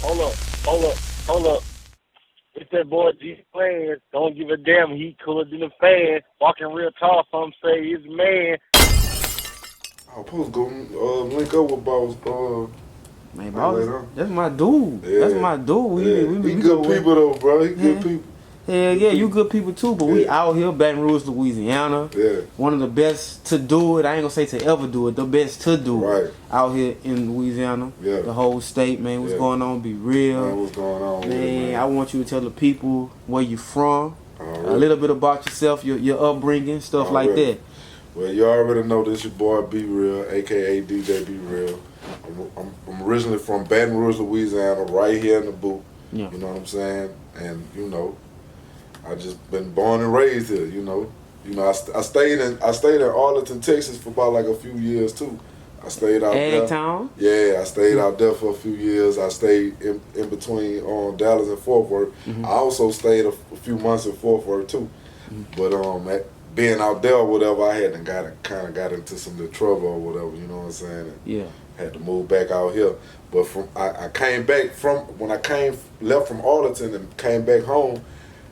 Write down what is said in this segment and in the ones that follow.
Hold up, hold up, hold up. It's that boy G-Plans. Don't give a damn. He cooler than a fan. Walking real tall, some say he's a man. I was supposed to go link up with Boss. Man, Boss, that's my dude. Yeah. That's my dude. He good people though, bro. He good people. Hell yeah, you good people too, but we out here, Baton Rouge, Louisiana. Yeah. One of the best to do it. I ain't gonna say to ever do it. The best to do it. Out here in Louisiana. Yeah. The whole state, man. What's going on? Be real. Man, what's going on? Man, I want you to tell the people where you from. A little bit about yourself, your upbringing, stuff like that. Well, you already know this your boy Be Real, aka DJ Be Real. I'm originally from Baton Rouge, Louisiana, right here in the booth. Yeah. You know what I'm saying? And you know, I just been born and raised here. You know, I stayed in Arlington, Texas for about like a few years too. I stayed out there. Town? Yeah, I stayed out there for a few years. I stayed in between Dallas and Fort Worth. I also stayed a few months in Fort Worth too. But being out there or whatever, I had kind of got into some trouble or whatever. You know what I'm saying? And had to move back out here. But I came back when I left from Arlington and came back home.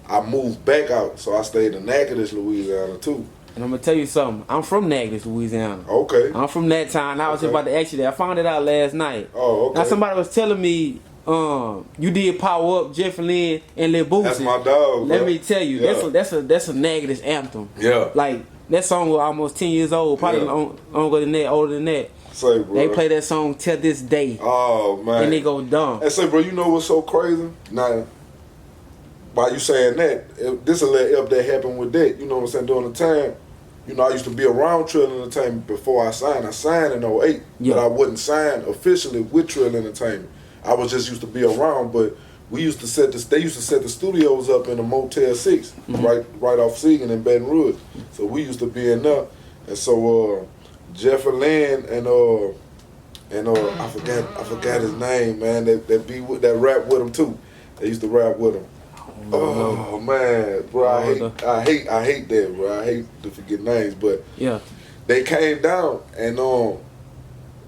I moved back out, so I stayed in Natchitoches, Louisiana too. And I'm gonna tell you something. I'm from Natchitoches, Louisiana. Okay. I'm from that town. I was just about to ask you that. I found it out last night. Oh, okay. Now somebody was telling me, you did Power Up, Jeffery, Lynn, and Lil Boosie. That's my dog. Let me tell you, that's a Natchitoches anthem. Yeah. Like that song was almost 10 years old, probably older than that. Say, bro. They play that song till this day. Oh man. And they go dumb. And say, bro, you know what's so crazy? Now, by you saying that, this a little up that happened with that. You know what I'm saying? During the time, you know, I used to be around Trill Entertainment before I signed. I signed in 08, but I wasn't signed officially with Trill Entertainment. I was just used to be around, but we used to they used to set the studios up in a Motel 6, right off Seagan in Baton Rouge. So we used to be in there. And so Jeffery Lynn and I forgot his name, man, that rap with him too. They used to rap with him. Oh man, bro, I hate that, bro. I hate to forget names, but they came down and I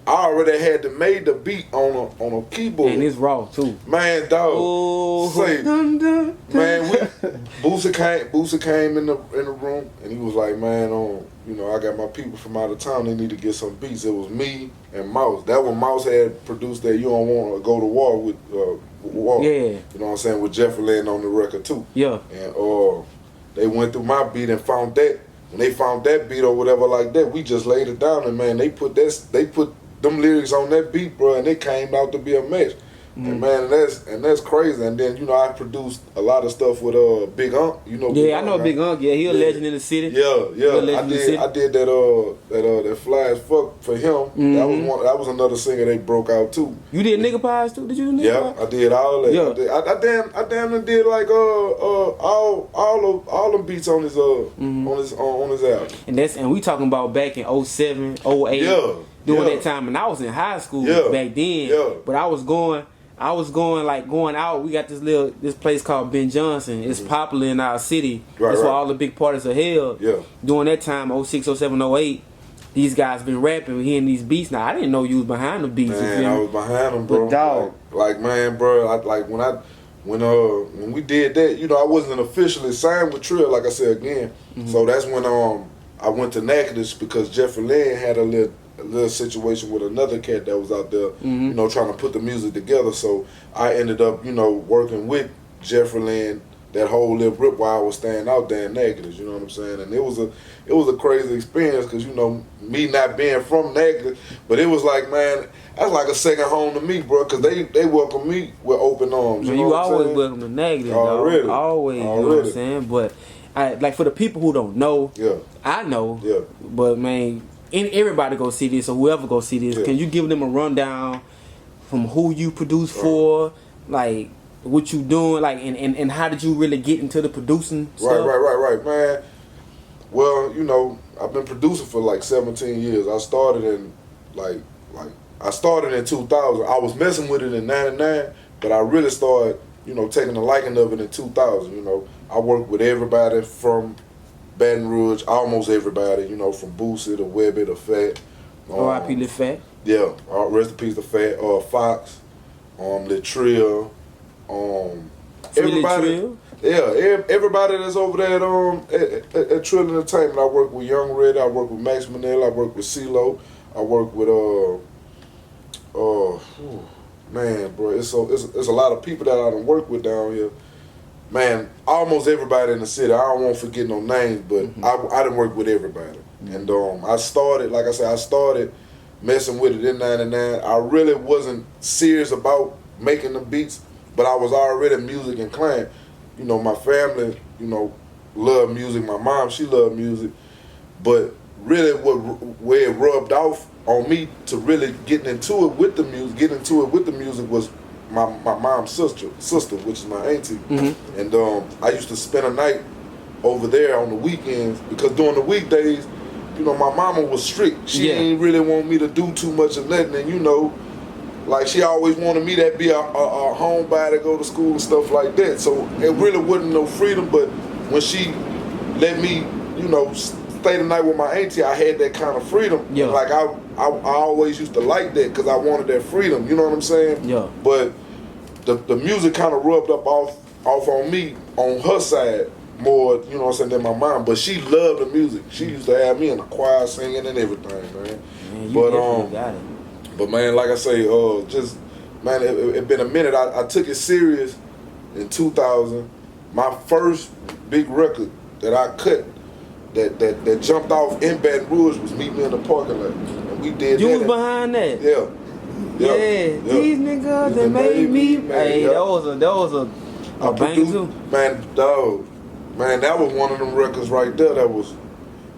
already had made the beat on a keyboard. And it's raw too. Man, dog. Man, Boosie came in the room and he was like, man, you know, I got my people from out of town. They need to get some beats. It was me and Mouse. That when Mouse had produced that You Don't Want to Go to War with War. Yeah. You know what I'm saying? With Jeffery Lynn on the record too. Yeah. And they went through my beat and found that. When they found that beat or whatever like that, we just laid it down and man, they put them lyrics on that beat, bro, and it came out to be a mess. And man, that's crazy. And then, you know, I produced a lot of stuff with Big Unk. You know Big Unk, I know right? Big Unk. Yeah, he a legend in the city. Yeah. I did that Fly as Fuck for him. That was another singer they broke out too. You did Nigga Pies too? Did you do Nigga Pies? I did all that. Yeah. I damn near did like all the beats on his on his album. And we talking about back in 07, 08. During that time, and I was in high school back then. But I was going out. We got this place called Ben Johnson. It's popular in our city. That's where all the big parties are held. During that time, 06, 07, 08, these guys been rapping, hearing these beats. Now I didn't know you was behind the beats. Man, I was behind them, bro. But dog, like man, bro. When we did that, you know, I wasn't officially signed with Trill, like I said again. So that's when I went to Natchitoches because Jeffery Lynn had a little situation with another cat that was out there, you know, trying to put the music together. So I ended up, you know, working with Jeffery Lynn that whole little rip while I was staying out there in Natchitoches. You know what I'm saying? And it was a crazy experience because, you know, me not being from Natchitoches, but it was like, man, that's like a second home to me, bro, because they welcome me with open arms. You, you always welcome to Natchitoches, already. Always, you know what I'm saying? But like for the people who don't know, I know, but man, everybody go see this or whoever go see this. Can you give them a rundown from who you produce for, like what you doing, like and how did you really get into the producing stuff? Right, man. Well, you know, I've been producing for like 17 years. I started in in 2000. I was messing with it in '99, but I really started, you know, taking a liking of it in 2000. You know, I worked with everybody from Baton Rouge, almost everybody, you know, from Boosie to Webbie to Phat. R.I.P. Lil Phat. Yeah, rest in peace to Phat. Fox. Latrill, everybody. Yeah, everybody that's over there at Trill Entertainment. I work with Young Red, I work with Max Manel, I work with CeeLo, I work with man, bro, it's a lot of people that I done work with down here. Man, almost everybody in the city. I don't want to forget no names, but I done work with everybody. And I started, like I said, I started messing with it in '99. I really wasn't serious about making the beats, but I was already music inclined. You know, my family, you know, loved music. My mom, she loved music. But really where it rubbed off on me to really getting into it with the music was my mom's sister, which is my auntie. And I used to spend a night over there on the weekends because during the weekdays, you know, my mama was strict. She didn't really want me to do too much of nothing. And, you know, like she always wanted me to be a homebody, go to school and stuff like that. So it really wasn't no freedom. But when she let me, you know, stay the night with my auntie, I had that kind of freedom. Yeah. Like I always used to like that because I wanted that freedom. You know what I'm saying? Yeah. But the music kind of rubbed up off on me on her side more, you know what I'm saying, than my mom. But she loved the music. She used to have me in the choir singing and everything, man. But got it. But man, like I say, just man, it been a minute. I took it serious in 2000. My first big record that I cut that jumped off in Baton Rouge was Meet Me in the Parking Lot. And we did you that. You was behind that? Yeah. Yeah. These niggas that made me. Hey, that was a banger too. Man, dog. Man, that was one of them records right there that was,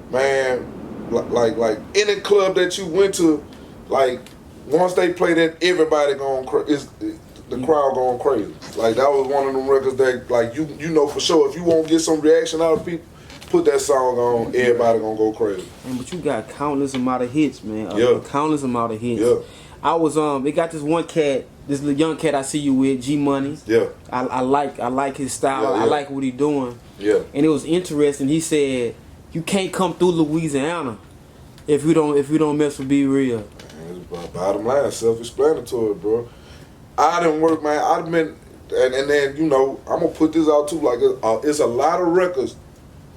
man, like any club that you went to, like, once they play that, everybody going crazy. The crowd going crazy. Like, that was one of them records that, like, you know for sure, if you won't get some reaction out of people, put that song on, everybody gonna go crazy. Man, but you got countless amount of hits, man. Countless amount of hits. Yeah. I was they got this one cat, this little young cat I see you with, G Money. Yeah. I like his style. I like what he doing. Yeah. And it was interesting. He said, "You can't come through Louisiana if you don't mess with Be Real." Man, bottom line, self-explanatory, bro. I didn't work, man. I've been, and then you know, I'm gonna put this out too. Like it's a lot of records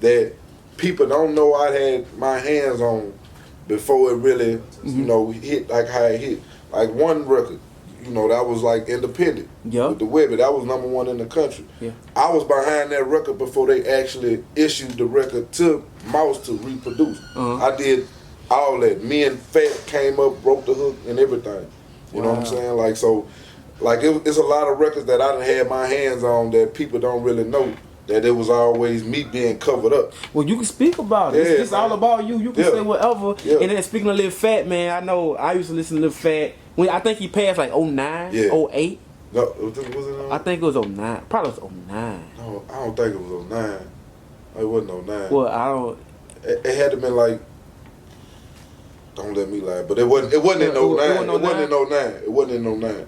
that people don't know I had my hands on before it really, you know, hit like how it hit. Like one record, you know, that was like independent. Yeah. With the Webbie, that was #1 in the country. Yeah. I was behind that record before they actually issued the record to Mouse to reproduce. I did all that. Me and Phat came up, broke the hook and everything. You know what I'm saying? Like, so, like it's a lot of records that I done had my hands on that people don't really know. That it was always me being covered up. Well, you can speak about it. It's all about you. You can say whatever. Yeah. And then speaking of Lil Phat, man, I know I used to listen to Lil Phat. When I think he passed like 09, 08. No, was it? I think it was 09. Probably was 09. No, I don't think it was 09. It wasn't 09. Well, I don't. It had to been like. Don't let me lie, but it wasn't in 09. It wasn't in 09.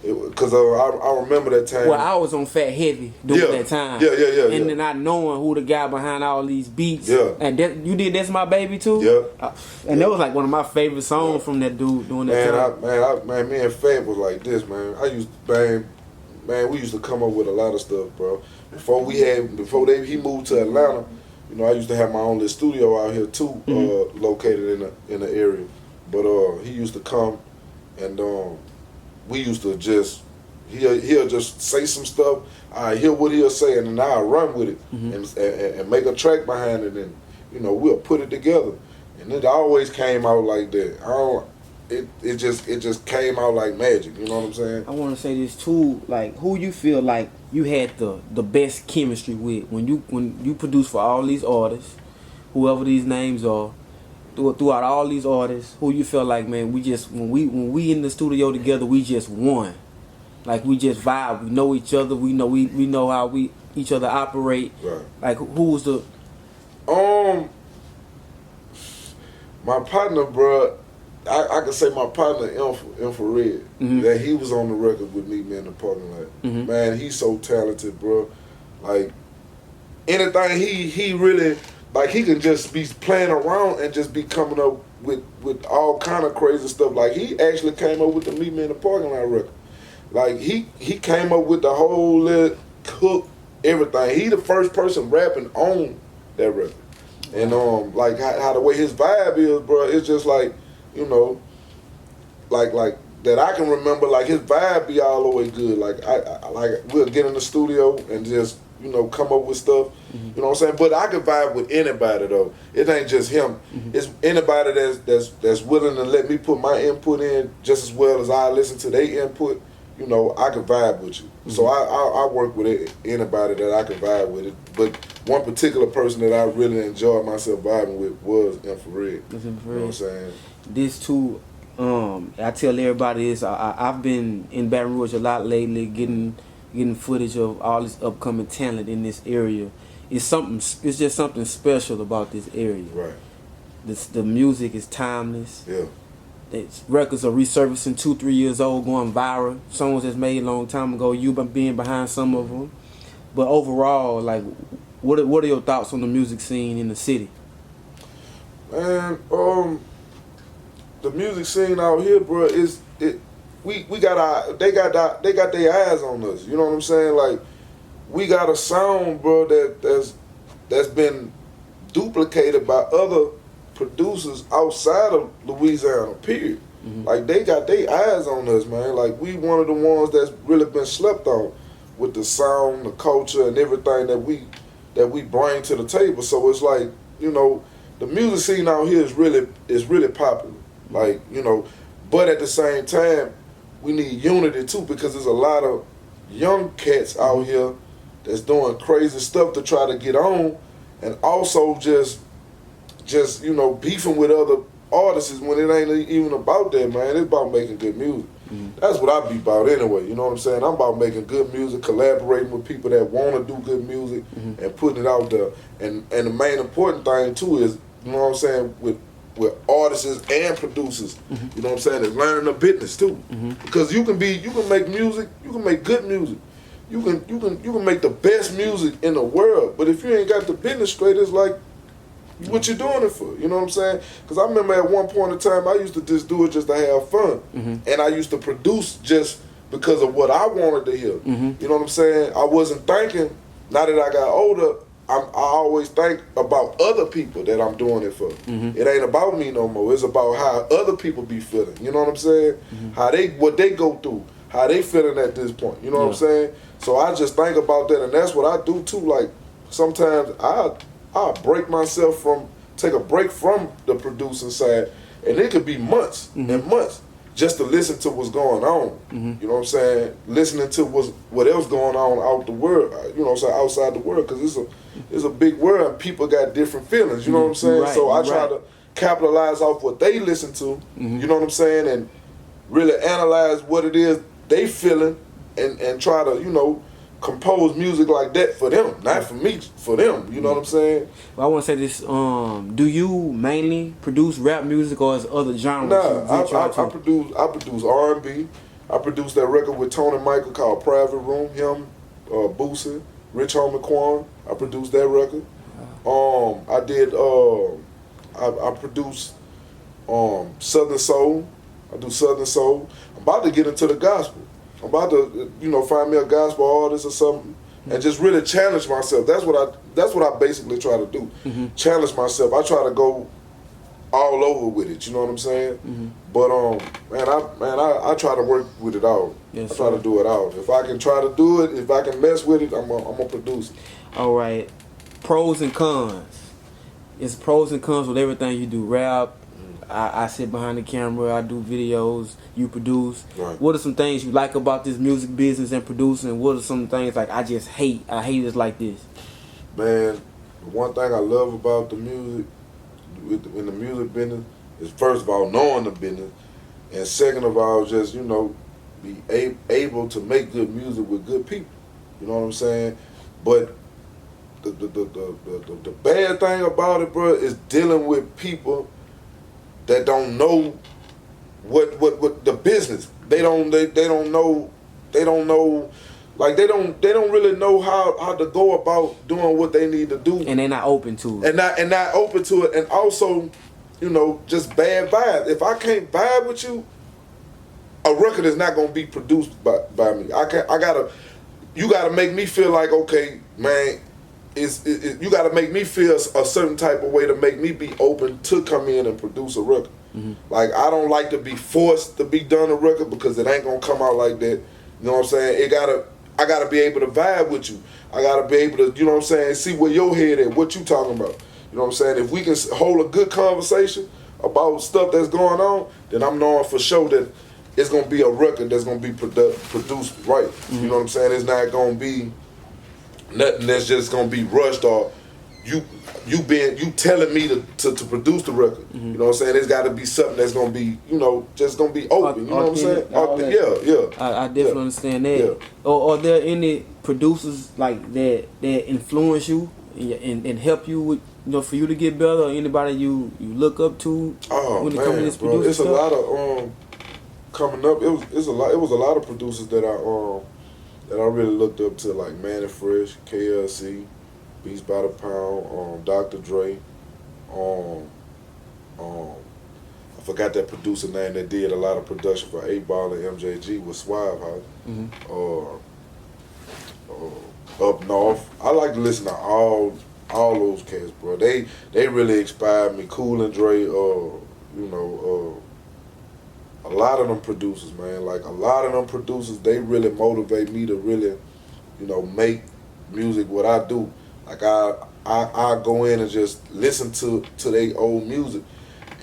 Because I remember that time. Well, I was on Phat Heavy during that time. Yeah. And then not knowing who the guy behind all these beats. Yeah. And you did That's My Baby too? Yeah. And that was like one of my favorite songs from that dude during that time. Man, me and Phat was like this, man. We used to come up with a lot of stuff, bro. Before he moved to Atlanta, you know, I used to have my own little studio out here too, located in the area. But he used to come and we used to just, he'll just say some stuff, I hear what he'll say, and then I'll run with it and make a track behind it, and, you know, we'll put it together. And it always came out like that. It just came out like magic, you know what I'm saying? I want to say this too, like, who you feel like you had the best chemistry with when you produce for all these artists, whoever these names are, throughout all these artists, who you feel like, man, we just when we in the studio together, we just one, like we just vibe. We know each other. We know how each other operate. Right. Like who was the? My partner, bro. I can say my partner, Infrared, that he was on the record with me, man, in the parking lot. Man, he's so talented, bro. Like anything, he really. Like, he can just be playing around and just be coming up with all kind of crazy stuff. Like, he actually came up with the Meet Me in the Parking Lot record. Like he came up with the whole little hook, everything. He the first person rapping on that record. And like how the way his vibe is, bro, it's just like, you know, like that I can remember, like his vibe be all the way good. Like I like we'll get in the studio and just, you know, come up with stuff. You know what I'm saying? But I can vibe with anybody though. It ain't just him. It's anybody that's willing to let me put my input in just as well as I listen to their input. You know, I can vibe with you. So I work with anybody that I can vibe with it. But one particular person that I really enjoyed myself vibing with was Infrared. You know what I'm saying? This too, I tell everybody this. I've been in Baton Rouge a lot lately, getting footage of all this upcoming talent in this area. It's just something special about this area. Right. The music is timeless. Yeah. Records are resurfacing 2-3 years old, going viral. Songs that's made a long time ago. You been being behind some of them, but overall, like, what are your thoughts on the music scene in the city? Man, the music scene out here, bro, they got their eyes on us. You know what I'm saying? Like, we got a sound, bro, that's been duplicated by other producers outside of Louisiana, period. Like, they got their eyes on us, man. Like, we one of the ones that's really been slept on with the sound, the culture, and everything that we bring to the table. So it's like, you know, the music scene out here is really popular. Like, you know, but at the same time, we need unity too, because there's a lot of young cats out here that's doing crazy stuff to try to get on, and also just you know, beefing with other artists when it ain't even about that, man. It's about making good music. That's what I be about anyway, you know what I'm saying? I'm about making good music, collaborating with people that want to do good music, and putting it out there. And the main important thing too is, you know what I'm saying, with artists and producers, you know what I'm saying, is learning the business too. Because you can make music, you can make good music. You can make the best music in the world, but if you ain't got the business straight, it's like, what you doing it for? You know what I'm saying? Because I remember at one point in time, I used to just do it just to have fun. And I used to produce just because of what I wanted to hear. You know what I'm saying? I wasn't thinking, now that I got older, I always think about other people that I'm doing it for. It ain't about me no more. It's about how other people be feeling. You know what I'm saying? What they go through, how they feeling at this point. You know what I'm saying? So I just think about that, and that's what I do too. Like, sometimes I'll break myself take a break from the producing side, and it could be months and months just to listen to what's going on. You know what I'm saying? Listening to what else going on out the world, you know what I'm saying, outside the world, because it's a big world and people got different feelings, you know what I'm saying? So I try to capitalize off what they listen to, you know what I'm saying, and really analyze what it is they feeling, and try to, you know, compose music like that for them, not for me, for them. You know what I'm saying? Well, I want to say this. Do you mainly produce rap music, or is other genres? Nah, I produce R&B. I produced that record with Tony Michael called Private Room. Him, Boosie, Rich Homie Quan. I produced that record. I did. I produced Southern Soul. I do Southern Soul. I'm about to get into the gospel. I'm about to, you know, find me a gospel artist or something, and just really challenge myself. That's what I basically try to do. Challenge myself. I try to go all over with it. You know what I'm saying? But I try to work with it all. Yes, I try to do it all. If I can try to do it, if I can mess with it, I'm gonna produce it. All right. Pros and cons. It's pros and cons with everything you do. Rap. I sit behind the camera, I do videos, you produce. Right. What are some things you like about this music business and producing? What are some things like I hate it like this? Man, the one thing I love about the music, in the music business, is first of all, knowing the business, and second of all, just, you know, be able to make good music with good people. You know what I'm saying? But the bad thing about it, bro, is dealing with people that don't know what the business. They don't know, like they don't really know how to go about doing what they need to do. And they're not open to it. And not open to it, and also, you know, just bad vibes. If I can't vibe with you, a record is not gonna be produced by me. You gotta make me feel like, okay, man, you gotta make me feel a certain type of way to make me be open to come in and produce a record. Like, I don't like to be forced to be done a record because it ain't gonna come out like that. You know what I'm saying? I gotta be able to vibe with you. I gotta be able to, you know what I'm saying, see where your head at, what you talking about. You know what I'm saying? If we can hold a good conversation about stuff that's going on, then I'm knowing for sure that it's gonna be a record that's gonna be produced right. You know what I'm saying? It's not gonna be nothing that's just gonna be rushed or you telling me to produce the record. You know what I'm saying? It's gotta be something that's gonna be, you know, just gonna be open. You know what I'm saying? I definitely understand that. Yeah. Or are there any producers like that influence you and help you with, you know, for you to get better, or anybody you look up to when it comes to this producing it's stuff? A lot of coming up. It was a lot of producers that I really looked up to, like Manny Fresh, KLC, Beats by the Pound, Dr. Dre, I forgot that producer name that did a lot of production for 8 Ball and MJG with Suave House. Up North. I like to listen to all those cats, bro. They really inspired me. Cool and Dre, you know, a lot of them producers, man. Like, a lot of them producers, they really motivate me to really, you know, make music what I do. Like, I go in and just listen to their old music,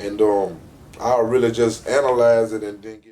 and I'll really just analyze it and then get